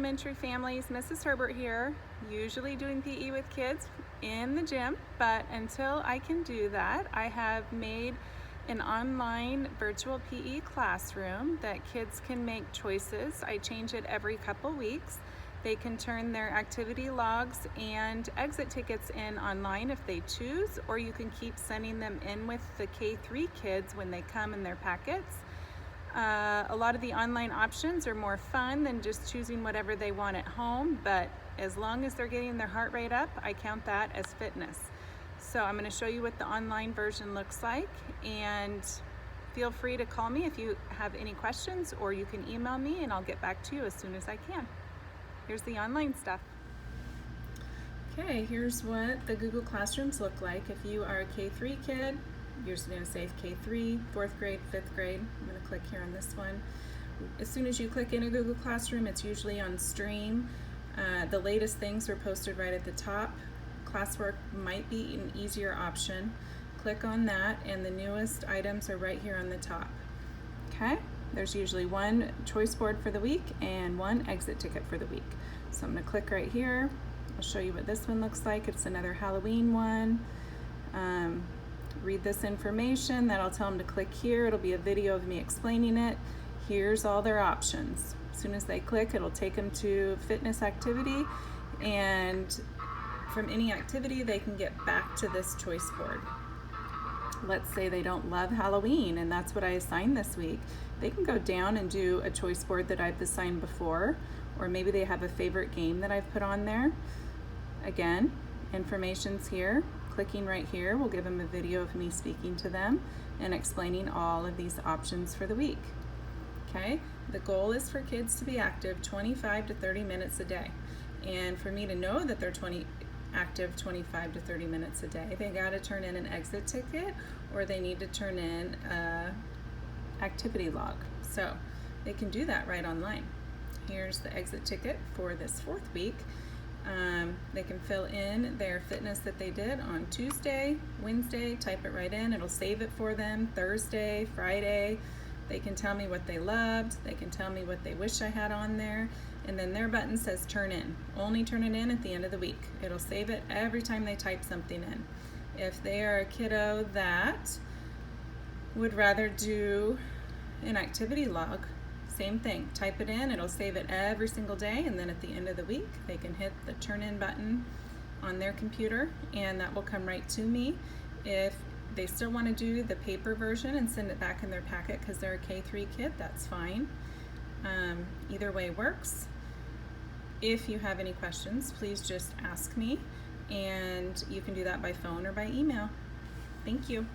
elementary families. Mrs. Herbert here, usually doing PE with kids in the gym, but until I can do that, I have made an online virtual PE classroom that kids can make choices. I change it every couple weeks. They can turn their activity logs and exit tickets in online if they choose, or you can keep sending them in with the K3 kids when they come in their packets. A lot of the online options are more fun than just choosing whatever they want at home, but as long as they're getting their heart rate up, I count that as fitness. So I'm going to show you what the online version looks like, and feel free to call me if you have any questions, or you can email me and I'll get back to you as soon as I can. Here's the online stuff. Okay, here's what the Google Classrooms look like. If you are a K3 kid, you're just going to say K3, 4th grade, 5th grade. I'm going to click here on this one. As soon as you click in a Google Classroom, it's usually on stream. The latest things are posted right at the top. Classwork might be an easier option. Click on that, and the newest items are right here on the top. Okay, there's usually one choice board for the week and one exit ticket for the week. So I'm going to click right here. I'll show you what this one looks like. It's another Halloween one. Read this information, then I'll tell them to click here. It'll be a video of me explaining it. Here's all their options. As soon as they click, it'll take them to fitness activity, and from any activity they can get back to this choice board. Let's say they don't love Halloween and that's what I assigned this week. They can go down and do a choice board that I've assigned before, or maybe they have a favorite game that I've put on there. Again, information's here. Clicking right here will give them a video of me speaking to them and explaining all of these options for the week. Okay, the goal is for kids to be active 25 to 30 minutes a day. And for me to know that they're active 25 to 30 minutes a day, they got to turn in an exit ticket, or they need to turn in an activity log. So they can do that right online. Here's the exit ticket for this 4th week. They can fill in their fitness that they did on Tuesday, Wednesday, type it right in. It'll save it for them. Thursday, Friday. They can tell me what they loved. They can tell me what they wish I had on there. And then their button says turn in. Only turn it in at the end of the week. It'll save it every time they type something in. If they are a kiddo that would rather do an activity log, same thing, type it in, it'll save it every single day, and then at the end of the week they can hit the turn in button on their computer and that will come right to me. If they still want to do the paper version and send it back in their packet because they're a K3 kid, that's fine. Either way works. If you have any questions, please just ask me, and you can do that by phone or by email. Thank you.